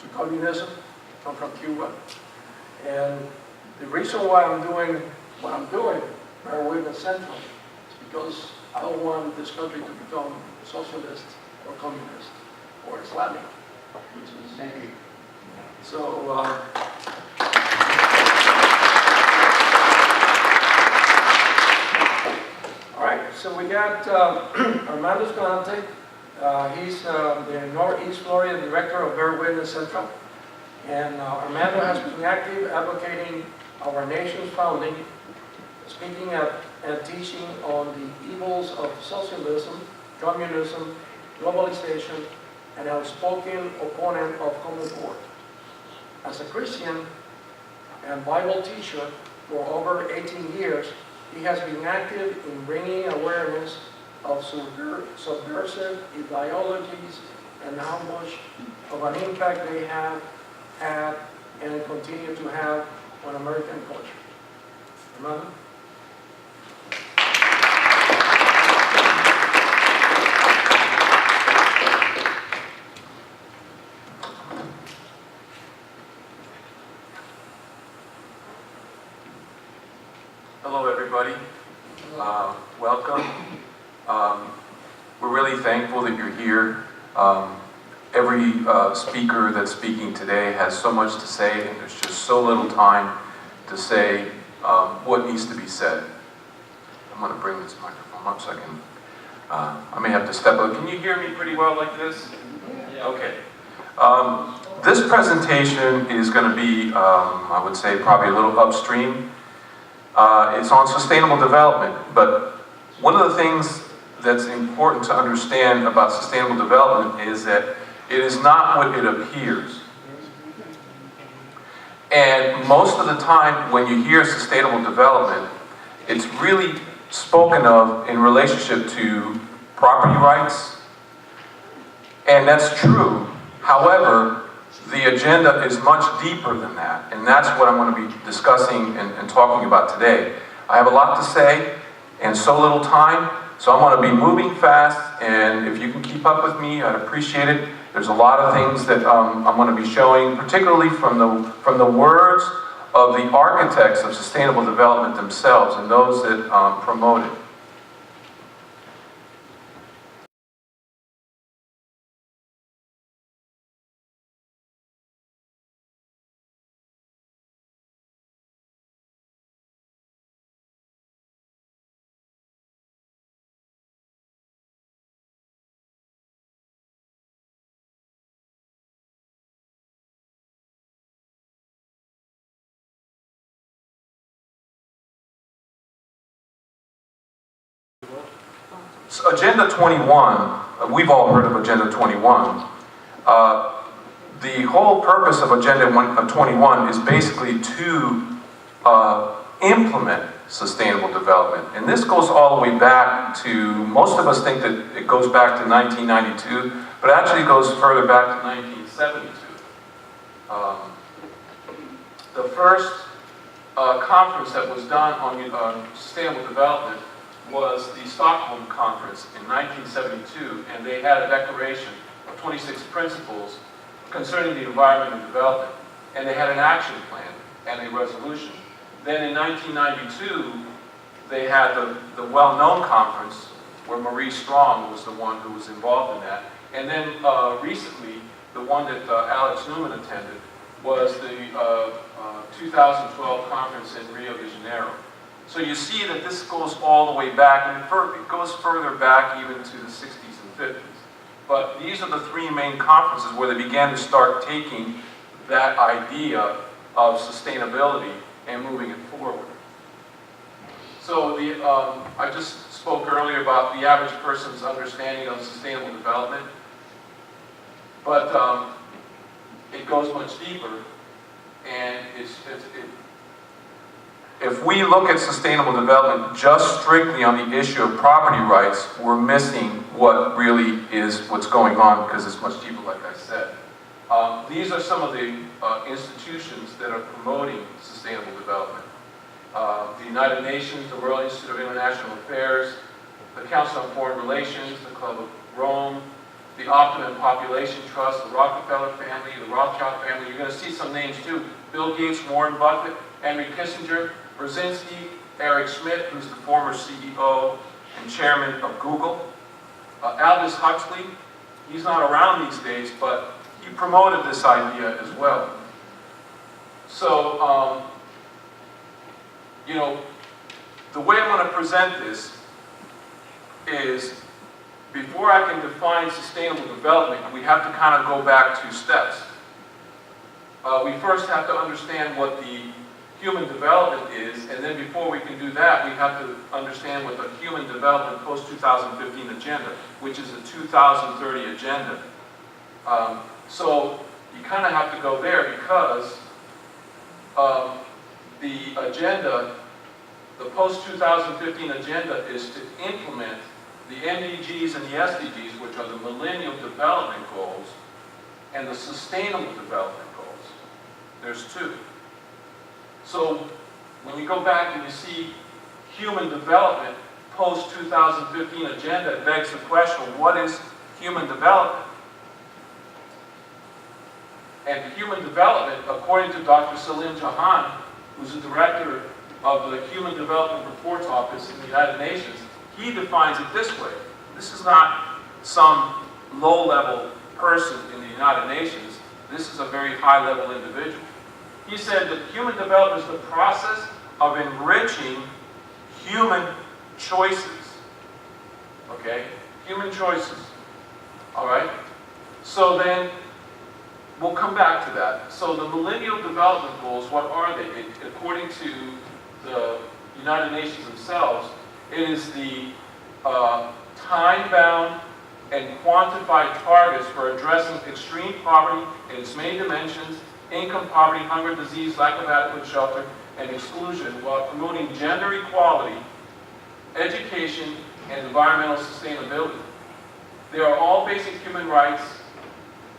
to communism. I'm from Cuba. And the reason why I'm doing what I'm doing, Bear Witness Central, is because I don't want this country to become socialist or communist or Islamic. Thank you. So, all right, so we got Armando Escalante. He's the Northeast Florida Director of Bear Witness Central. And Armando has been active advocating our nation's founding, speaking and teaching on the evils of socialism, communism, globalization, and outspoken opponent of common core. As a Christian and Bible teacher for over 18 years, he has been active in bringing awareness of subversive ideologies and how much of an impact they have had and continue to have on American culture. Armando? Hello, everybody. Welcome. We're really thankful that you're here. Every speaker that's speaking today has so much to say, and there's just so little time to say what needs to be said. I'm going to bring this microphone up so I can. I may have to step up. Can you hear me pretty well like this? Yeah. Okay. This presentation is going to be, I would say, probably a little upstream. It's on sustainable development, but one of the things that's important to understand about sustainable development is that it is not what it appears. And most of the time when you hear sustainable development, it's really spoken of in relationship to property rights, and that's true. However, the agenda is much deeper than that, and that's what I'm going to be discussing and talking about today. I have a lot to say and so little time, so I'm going to be moving fast, and if you can keep up with me, I'd appreciate it. There's a lot of things that I'm going to be showing, particularly from the words of the architects of sustainable development themselves and those that promote it. So Agenda 21, we've all heard of Agenda 21. The whole purpose of Agenda 21 is basically to implement sustainable development. And this goes all the way back to, most of us think that it goes back to 1992, but it actually goes further back to 1972. The first conference that was done on sustainable development was the Stockholm Conference in 1972, and they had a declaration of 26 principles concerning the environment and development, and they had an action plan and a resolution. Then in 1992, they had the well-known conference where Marie Strong was the one who was involved in that, and then recently, the one that Alex Newman attended was the 2012 conference in Rio de Janeiro. So you see that this goes all the way back, and it goes further back even to the 60s and 50s. But these are the three main conferences where they began to start taking that idea of sustainability and moving it forward. So I just spoke earlier about the average person's understanding of sustainable development, but it goes much deeper, and if we look at sustainable development just strictly on the issue of property rights, we're missing what really is what's going on, because it's much deeper, like I said. These are some of the institutions that are promoting sustainable development. The United Nations, the World Institute of International Affairs, the Council on Foreign Relations, the Club of Rome, the Optimum Population Trust, the Rockefeller family, the Rothschild family. You're going to see some names too. Bill Gates, Warren Buffett, Henry Kissinger, Brzezinski, Eric Schmidt, who's the former CEO and chairman of Google. Aldous Huxley, he's not around these days, but he promoted this idea as well. So, you know, the way I'm going to present this is, before I can define sustainable development, we have to kind of go back 2 steps. We first have to understand what the human development is, and then before we can do that, we have to understand what the human development post-2015 agenda, which is a 2030 agenda. So you kind of have to go there because the agenda, the post-2015 agenda, is to implement the MDGs and the SDGs, which are the Millennial Development Goals, and the Sustainable Development Goals. There's 2. So when you go back and you see human development post-2015 agenda, it begs the question, what is human development? And human development, according to Dr. Salim Jahan, who's the director of the Human Development Reports Office in the United Nations, he defines it this way. This is not some low-level person in the United Nations. This is a very high-level individual. He said that human development is the process of enriching human choices. Okay? Human choices. All right? So then, we'll come back to that. So the Millennial Development Goals, what are they? According to the United Nations themselves, it is the time-bound and quantified targets for addressing extreme poverty in its many dimensions, income poverty, hunger, disease, lack of adequate shelter, and exclusion, while promoting gender equality, education, and environmental sustainability. They are all basic human rights,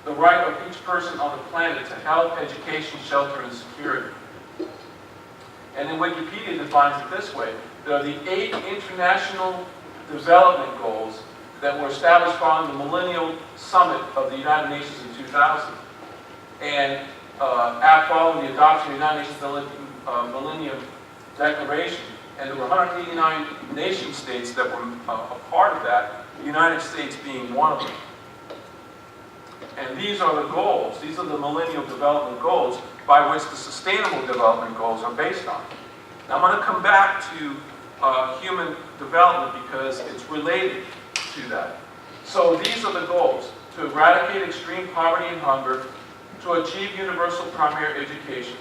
the right of each person on the planet to health, education, shelter, and security. And then Wikipedia defines it this way. There are the 8 international development goals that were established following the Millennial Summit of the United Nations in 2000. And following the adoption of the United Nations Millennium Declaration, and there were 189 nation states that were a part of that, the United States being one of them. And these are the goals, these are the Millennial Development Goals by which the Sustainable Development Goals are based on. Now I'm going to come back to human development because it's related to that. So these are the goals: to eradicate extreme poverty and hunger, to achieve universal primary education,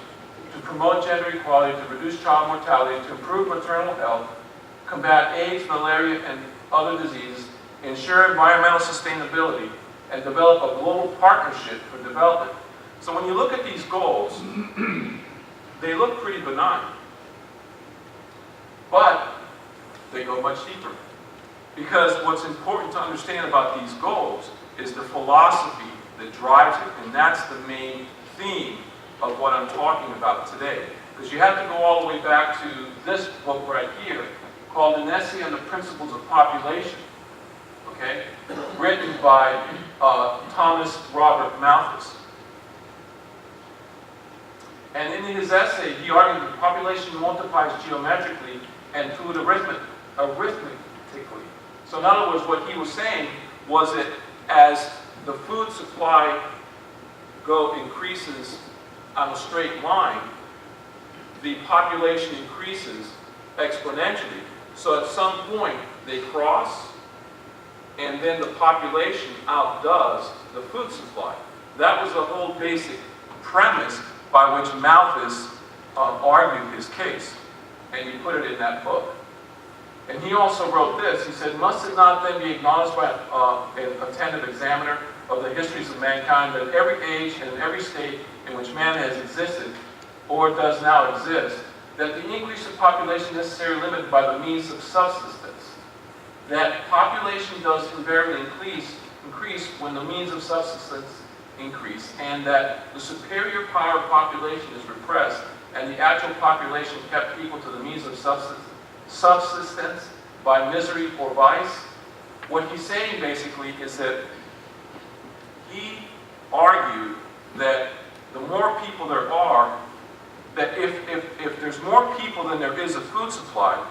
to promote gender equality, to reduce child mortality, to improve maternal health, combat AIDS, malaria, and other diseases, ensure environmental sustainability, and develop a global partnership for development. So when you look at these goals, they look pretty benign. But they go much deeper. Because what's important to understand about these goals is the philosophy that drives it. And that's the main theme of what I'm talking about today. Because you have to go all the way back to this book right here, called An Essay on the Principles of Population, okay? Written by Thomas Robert Malthus. And in his essay, he argued that population multiplies geometrically and food arithmetically. So in other words, what he was saying was that as the food supply increases on a straight line, the population increases exponentially. So at some point, they cross, and then the population outdoes the food supply. That was the whole basic premise by which Malthus argued his case. And he put it in that book. And he also wrote this. He said, "Must it not then be acknowledged by an attentive examiner of the histories of mankind that at every age and in every state in which man has existed, or does now exist, that the increase of population is necessarily limited by the means of subsistence, that population does invariably increase when the means of subsistence increase, and that the superior power of population is repressed, and the actual population kept equal to the means of subsistence by misery or vice." What he's saying basically is that he argued that the more people there are, that if there's more people than there is a food supply,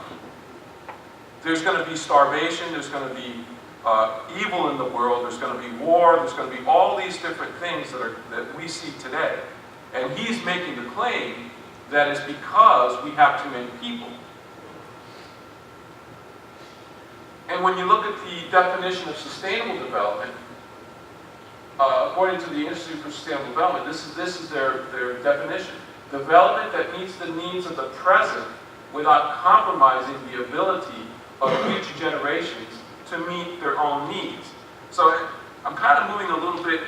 there's going to be starvation, there's going to be evil in the world, there's going to be war, there's going to be all these different things that we see today. And he's making the claim that it's because we have too many people. And when you look at the definition of sustainable development, according to the Institute for Sustainable Development, this is their definition. Development that meets the needs of the present without compromising the ability of future generations to meet their own needs. So I'm kind of moving a little bit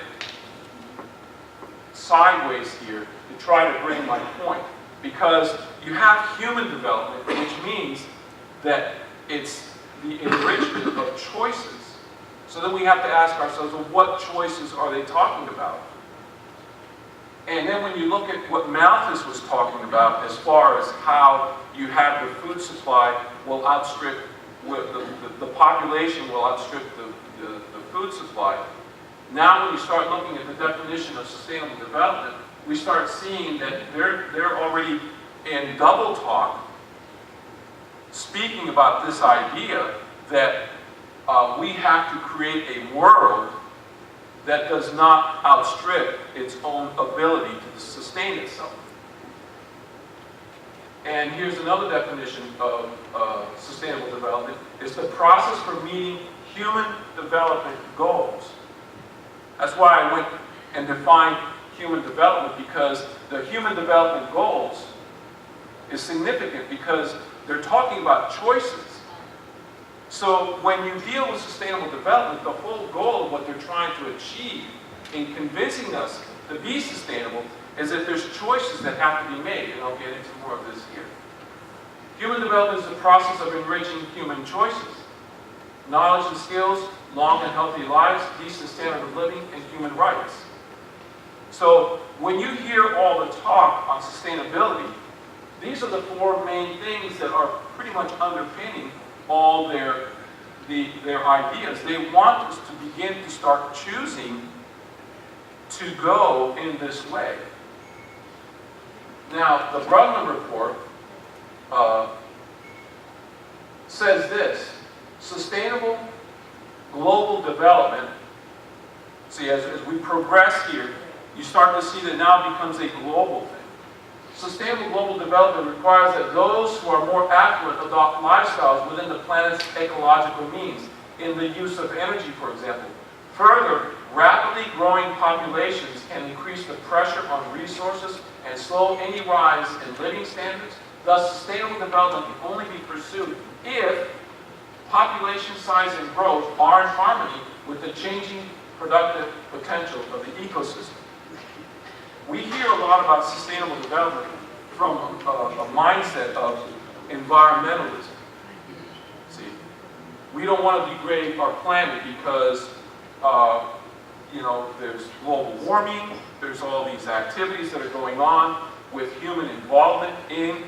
sideways here to try to bring my point. Because you have human development, which means that it's the enrichment of choices. So then we have to ask ourselves, well, what choices are they talking about? And then when you look at what Malthus was talking about as far as how you have the food supply will outstrip, the population will outstrip the food supply. Now when you start looking at the definition of sustainable development, we start seeing that they're already in double talk speaking about this idea that we have to create a world that does not outstrip its own ability to sustain itself. And here's another definition of sustainable development. It's the process for meeting human development goals. That's why I went and defined human development, because the human development goals is significant because they're talking about choices. So when you deal with sustainable development, the whole goal of what they're trying to achieve in convincing us to be sustainable is that there's choices that have to be made, and I'll get into more of this here. Human development is the process of enriching human choices, knowledge and skills, long and healthy lives, decent standard of living, and human rights. So when you hear all the talk on sustainability, these are the four main things that are pretty much underpinning all their ideas. They want us to begin to start choosing to go in this way. Now, the Brundtland Report says this: sustainable global development. See, as we progress here, you start to see that now it becomes a global thing. Sustainable global development requires that those who are more affluent adopt lifestyles within the planet's ecological means, in the use of energy, for example. Further, rapidly growing populations can increase the pressure on resources and slow any rise in living standards. Thus, sustainable development can only be pursued if population size and growth are in harmony with the changing productive potential of the ecosystem. We hear a lot about sustainable development from a mindset of environmentalism. See, we don't want to degrade our planet because, there's global warming, there's all these activities that are going on with human involvement in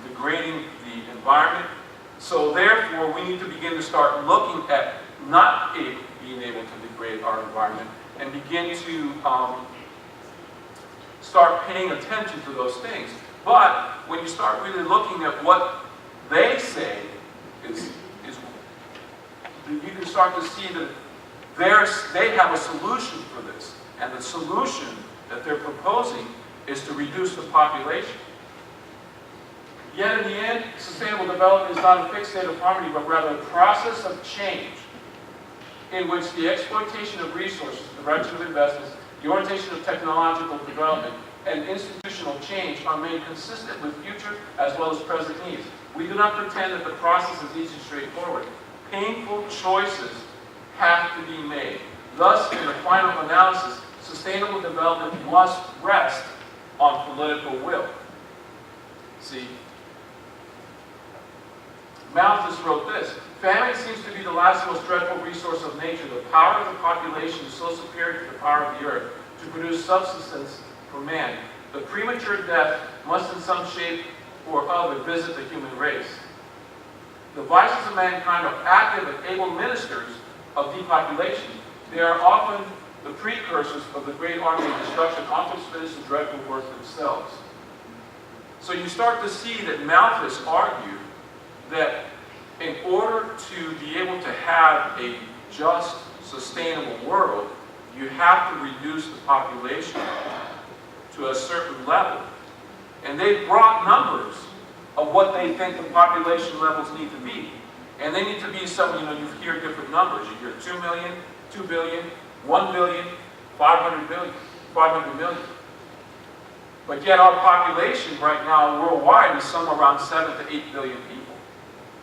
degrading the environment. So therefore, we need to begin to start looking at not being able to degrade our environment and begin to start paying attention to those things. But when you start really looking at what they say is you can start to see that they have a solution for this. And the solution that they're proposing is to reduce the population. Yet in the end, sustainable development is not a fixed state of harmony, but rather a process of change in which the exploitation of resources, the direction of investments, the orientation of technological development, and institutional change are made consistent with future as well as present needs. We do not pretend that the process is easy and straightforward. Painful choices have to be made. Thus, in the final analysis, sustainable development must rest on political will. See, Malthus wrote this: famine seems to be the last most dreadful resource of nature. The power of the population is so superior to the power of the earth to produce subsistence for man. The premature death must in some shape or other visit the human race. The vices of mankind are active and able ministers of depopulation. They are often the precursors of the great army of destruction often finished the dreadful work themselves. So you start to see that Malthus argued that in order to be able to have a just, sustainable world, you have to reduce the population to a certain level. And they brought numbers of what they think the population levels need to be. And they need to be some, you hear different numbers. You hear 2 million, 2 billion, 1 billion, 500 billion, 500 million. But yet our population right now worldwide is somewhere around 7 to 8 billion people.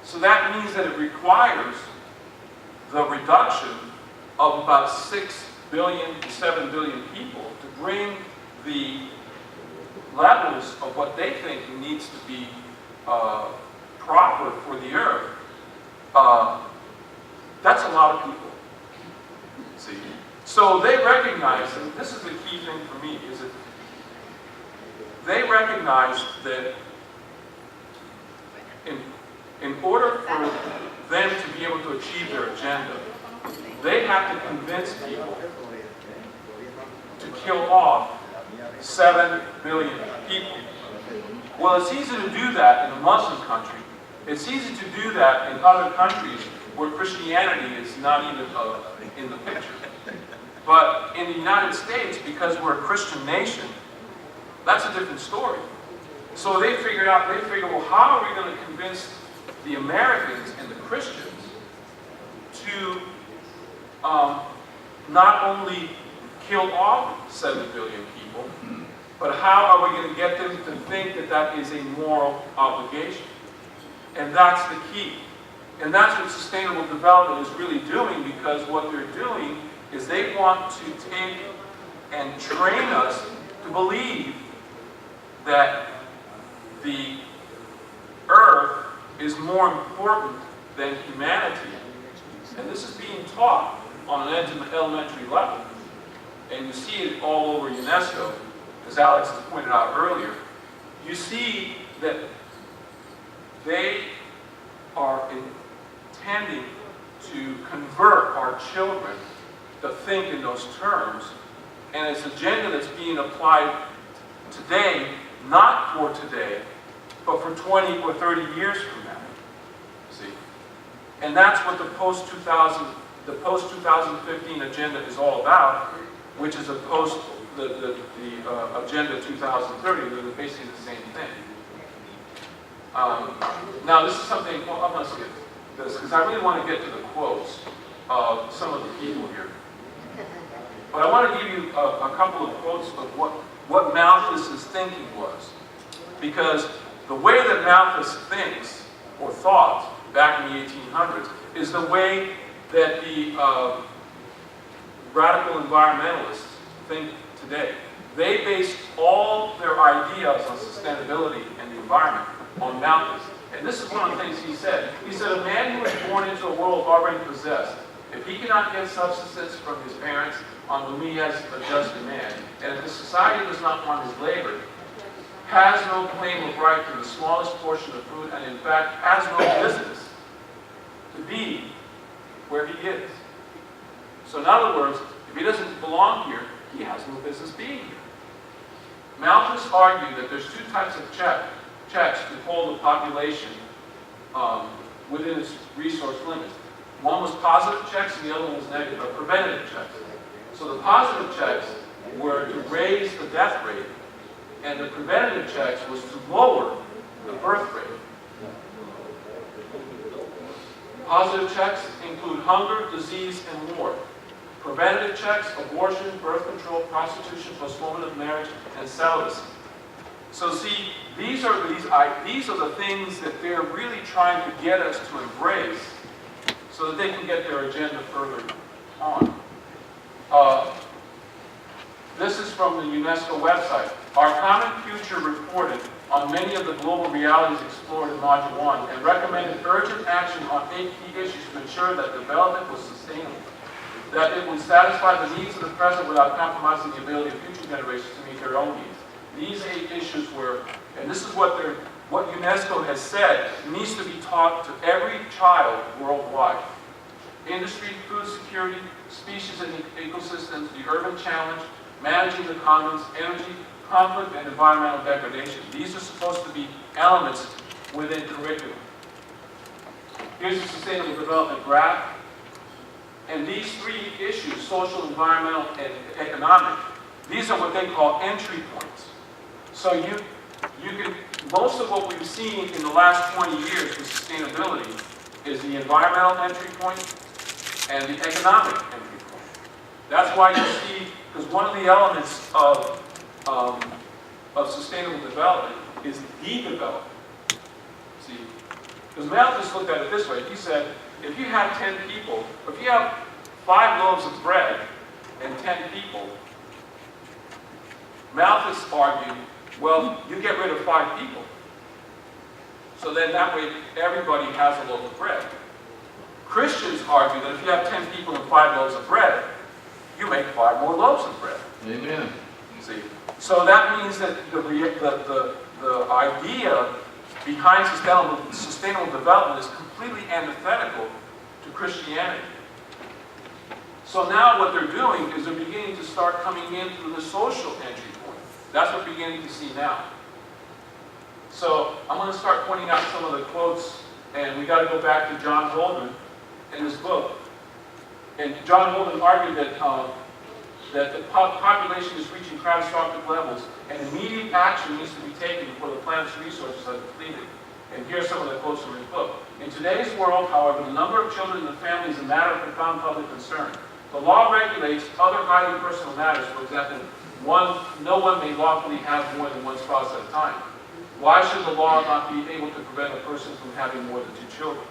So that means that it requires the reduction of about 6 billion to 7 billion people to bring the levels of what they think needs to be proper for the earth. That's a lot of people. See? So they recognize, and this is the key thing for me, is that they recognize that in order for them to be able to achieve their agenda, they have to convince people to kill off 7 billion people. Well, it's easy to do that in a Muslim country. It's easy to do that in other countries where Christianity is not even in the picture. But in the United States, because we're a Christian nation, that's a different story. So they figured, well, how are we going to convince the Americans and the Christians to not only kill off 7 billion people, but how are we going to get them to think that that is a moral obligation? And that's the key. And that's what sustainable development is really doing, because what they're doing is they want to take and train us to believe that the earth is more important than humanity. And this is being taught on an elementary level. And you see it all over UNESCO, as Alex has pointed out earlier. You see that they are intending to convert our children to think in those terms, and it's an agenda that's being applied today, not for today, but for 20 or 30 years from now. See? And that's what the post-2015 agenda is all about, which is the Agenda 2030. They're basically the same thing. Now, this is something, well, I'm going to skip this, because I really want to get to the quotes of some of the people here. But I want to give you a couple of quotes of what Malthus' thinking was. Because the way that Malthus thinks, or thought, back in the 1800s, is the way that the radical environmentalists think today. They based all their ideas on sustainability and the environment on Malthus. And this is one of the things he said. He said, a man who is born into a world already possessed, if he cannot get subsistence from his parents on whom he has a just demand, and if the society does not want his labor, has no claim of right to the smallest portion of food, and in fact has no business to be where he is. So in other words, if he doesn't belong here, he has no business being here. Malthus argued that there's two types of checks to hold the population within its resource limits. One was positive checks and the other one was negative, or preventative checks. So the positive checks were to raise the death rate, and the preventative checks was to lower the birth rate. Positive checks include hunger, disease, and war. Preventative checks, abortion, birth control, prostitution, postponement of marriage, and celibacy. So see, these are the things that they're really trying to get us to embrace so that they can get their agenda further on. This is from the UNESCO website. Our common future reported on many of the global realities explored in Module 1 and recommended urgent action on 8 key issues to ensure that development was sustainable, that it would satisfy the needs of the present without compromising the ability of future generations to meet their own needs. These 8 issues were, and this is what UNESCO has said, needs to be taught to every child worldwide. industry, food security, species and ecosystems, the urban challenge, managing the commons, energy, conflict, and environmental degradation. These are supposed to be elements within curriculum. Here's the Sustainable Development Graph. And these three issues, social, environmental, and economic, these are what they call entry points. So you can, most of what we've seen in the last 20 years with sustainability is the environmental entry point and the economic entry point. That's why you see, because one of the elements of sustainable development is the development. See, because Malthus looked at it this way. He said, if you have 10 people, if you have 5 loaves of bread and 10 people, Malthus argued, well, you get rid of 5 people. So then that way everybody has a loaf of bread. Christians argue that if you have 10 people and 5 loaves of bread, you make 5 more loaves of bread. Amen. See? So that means that the idea behind sustainable development is completely antithetical to Christianity. So now what they're doing is they're beginning to start coming in through the social entry point. That's what we're beginning to see now. So I'm going to start pointing out some of the quotes, and we got to go back to John Holden in his book. And John Holden argued that that the population is reaching catastrophic levels, and immediate action needs to be taken before the planet's resources are depleted. And here are some of the quotes from his book. In today's world, however, the number of children in the family is a matter of profound public concern. The law regulates other highly personal matters. For example, no one may lawfully have more than one spouse at a time. Why should the law not be able to prevent a person from having more than 2 children?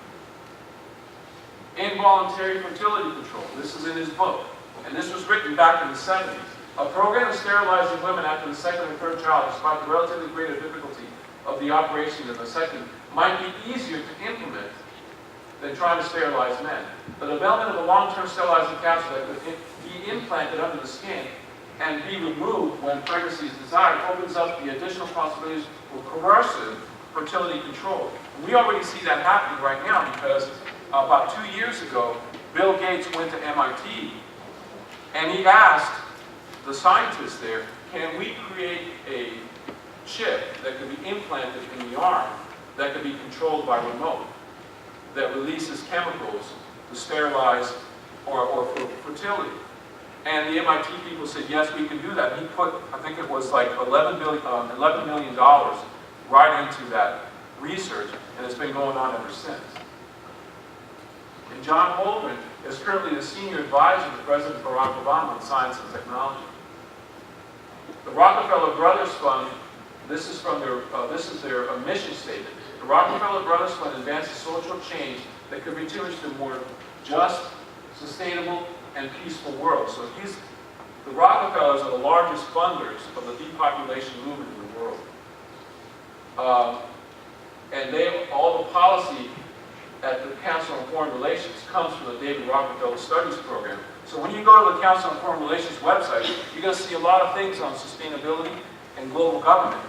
Involuntary fertility control. This is in his book. And this was written back in the 70s. A program of sterilizing women after the second or third child, despite the relatively greater difficulty of the operation of the second, might be easier to implement than trying to sterilize men. The development of a long-term sterilizing capsule that could be implanted under the skin and be removed when pregnancy is desired opens up the additional possibilities for coercive fertility control. And we already see that happening right now because about 2 years ago, Bill Gates went to MIT and he asked the scientists there, can we create a chip that could be implanted in the arm that could be controlled by remote, that releases chemicals to sterilize or for fertility? And the MIT people said, yes, we can do that. And he put, I think it was like $11 million right into that research, and it's been going on ever since. And John Holden is currently the senior advisor to President Barack Obama on science and technology. The Rockefeller Brothers Fund, this is their mission statement. The Rockefeller Brothers Fund advances social change that could contribute to a more just, sustainable, and peaceful world. So the Rockefellers are the largest funders of the depopulation movement in the world. And all the policy at the Council on Foreign Relations comes from the David Rockefeller Studies Program. So when you go to the Council on Foreign Relations website, you're going to see a lot of things on sustainability and global government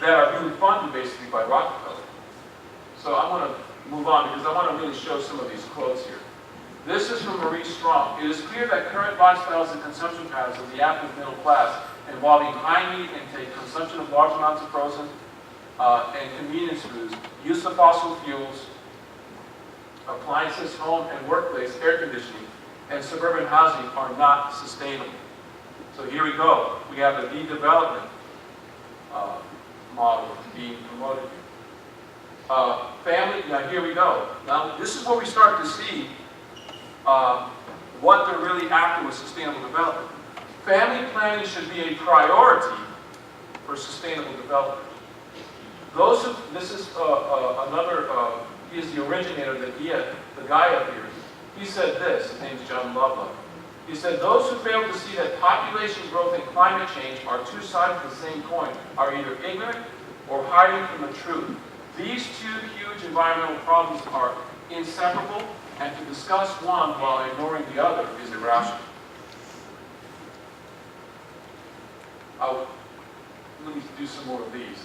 that are being funded basically by Rockefeller. So I want to move on because I want to really show some of these quotes here. This is from Maurice Strong. It is clear that current lifestyles and consumption patterns of the affluent middle class involving high meat intake, consumption of large amounts of frozen and convenience foods, use of fossil fuels, appliances, home and workplace, air conditioning, and suburban housing are not sustainable. So here we go. We have the de-development model being promoted here. Family, now here we go. Now this is where we start to see what they're really after with sustainable development. Family planning should be a priority for sustainable development. This is he is the originator of the guy up here. He said this, his name is John Lovelock. He said, those who fail to see that population growth and climate change are two sides of the same coin are either ignorant or hiding from the truth. These two huge environmental problems are inseparable, and to discuss one while ignoring the other is irrational. Let me do some more of these.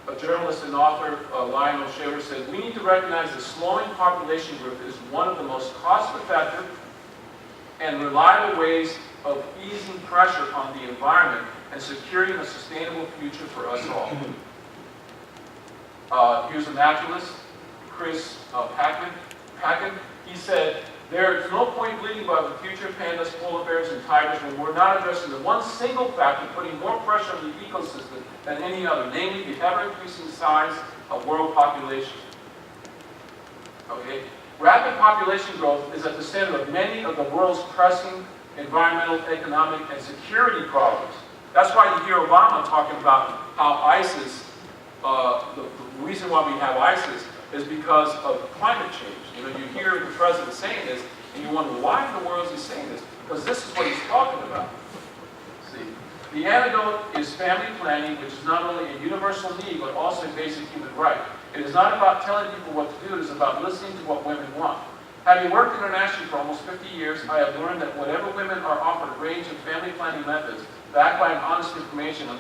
a journalist and author, Lionel Shaver, said, "We need to recognize that slowing population growth is one of the most cost-effective and reliable ways of easing pressure on the environment and securing a sustainable future for us all." Here's a naturalist, Chris Packin. He said, "There is no point bleeding about the future of pandas, polar bears, and tigers when we're not addressing the one single factor putting more pressure on the ecosystem than any other, namely the ever-increasing size of world population." Okay? Rapid population growth is at the center of many of the world's pressing environmental, economic, and security problems. That's why you hear Obama talking about how ISIS, the reason why we have ISIS is because of climate change. You know, you hear the president saying this, and you wonder, why in the world is he saying this? Because this is what he's talking about. See, the antidote is family planning, which is not only a universal need, but also a basic human right. It is not about telling people what to do, it is about listening to what women want. Having worked internationally for almost 50 years, I have learned that whenever women are offered a range of family planning methods, backed by honest information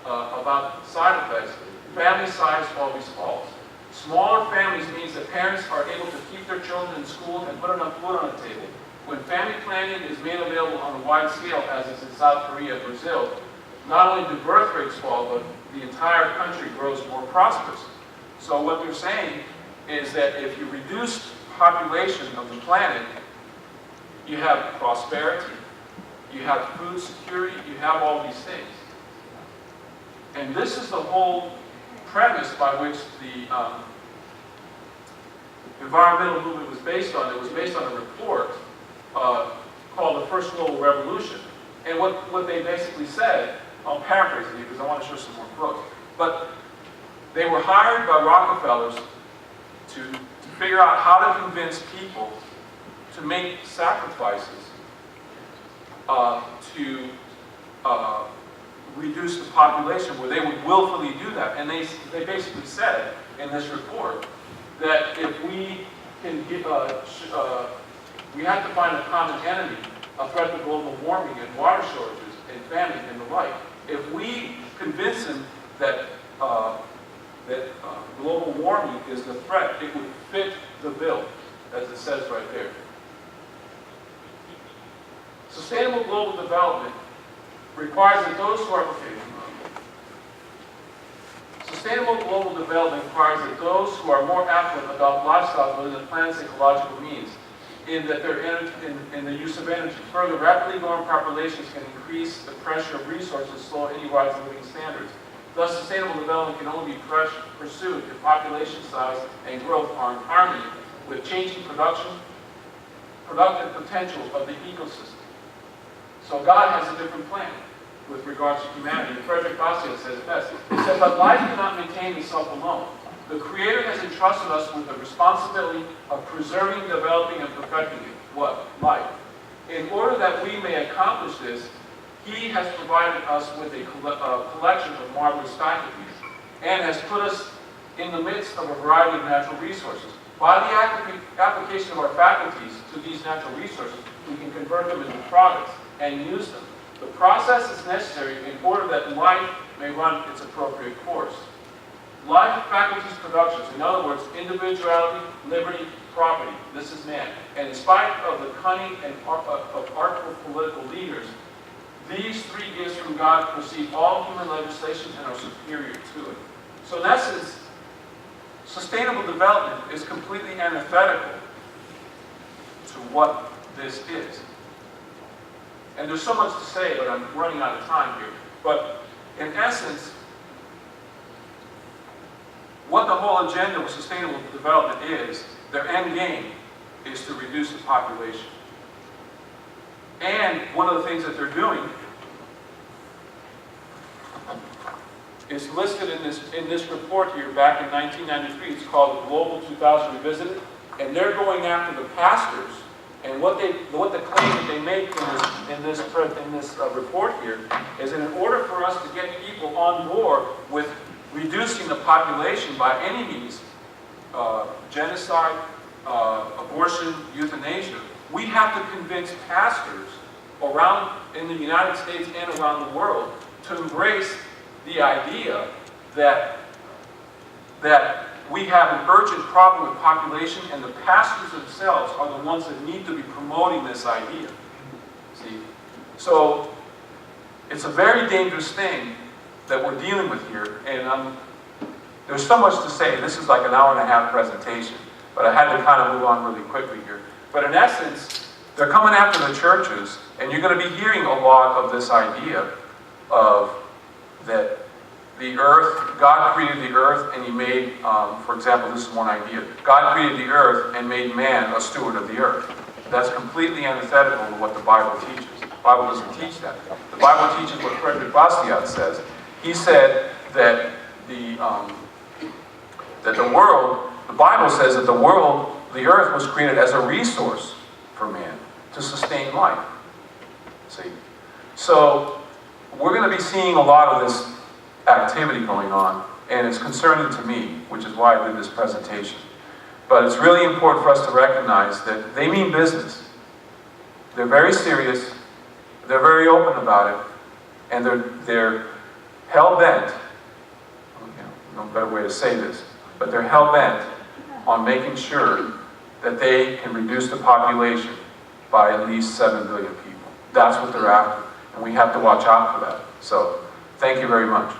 about side effects, family size always falls. Smaller families means that parents are able to keep their children in school and put enough food on the table. When family planning is made available on a wide scale, as is in South Korea and Brazil, not only do birth rates fall, but the entire country grows more prosperous. So what they're saying is that if you reduce population of the planet, you have prosperity, you have food security, you have all these things. And this is the whole premise by which the environmental movement was based on. It was based on a report called the First Global Revolution. And what they basically said, I'll paraphrase it because I want to show some more quotes, but they were hired by Rockefellers to figure out how to convince people to make sacrifices to reduce the population, where they would willfully do that. And they basically said in this report that if we can get, we have to find a common enemy, a threat to global warming and water shortages and famine and the like. If we convince them that global warming is the threat, it would fit the bill, as it says right there. Sustainable global development requires that those who are Sustainable global development requires that those who are more affluent adopt lifestyles within the planet's ecological means, in that their in the use of energy. Further, rapidly growing populations can increase the pressure of resources, slow any rise in living standards. Thus, sustainable development can only be pursued if population size and growth are in harmony with changing productive potential of the ecosystem. So God has a different plan with regards to humanity. And Frederick Bastiat says it best. He said, "But life cannot maintain itself alone. The Creator has entrusted us with the responsibility of preserving, developing, and perfecting it." What? Life. In order that we may accomplish this, He has provided us with a collection of marvelous faculties and has put us in the midst of a variety of natural resources. By the application of our faculties to these natural resources, we can convert them into products and use them. The process is necessary in order that life may run its appropriate course. Life, faculties, productions, in other words, individuality, liberty, property. This is man. And in spite of the cunning and of artful political leaders, these three gifts from God precede all human legislation and are superior to it. So in essence, sustainable development is completely antithetical to what this is. And there's so much to say, but I'm running out of time here. But in essence, what the whole agenda of sustainable development is, their end game is to reduce the population. And one of the things that they're doing is listed in this report here back in 1993. It's called the Global 2000 Revisited. And they're going after the pastors. And what the claim that they make in this report here is that in order for us to get people on board with reducing the population by any means, genocide, abortion, euthanasia, we have to convince pastors around in the United States and around the world to embrace the idea that that we have an urgent problem with population, and the pastors themselves are the ones that need to be promoting this idea. See? So it's a very dangerous thing that we're dealing with here, and there's so much to say. This is like an hour-and-a-half presentation, but I had to kind of move on really quickly here. But in essence, they're coming after the churches, and you're going to be hearing a lot of this idea of that the earth, God created the earth, and He made, for example, this is one idea. God created the earth and made man a steward of the earth. That's completely antithetical to what the Bible teaches. The Bible doesn't teach that. The Bible teaches what Frederick Bastiat says. He said that the world, the Bible says that the world, the earth was created as a resource for man to sustain life. See? So we're going to be seeing a lot of this activity going on, and it's concerning to me, which is why I did this presentation. But it's really important for us to recognize that they mean business. They're very serious, they're very open about it, and they're hell-bent, no better way to say this, but they're hell-bent on making sure that they can reduce the population by at least 7 billion people. That's what they're after, and we have to watch out for that. So, thank you very much.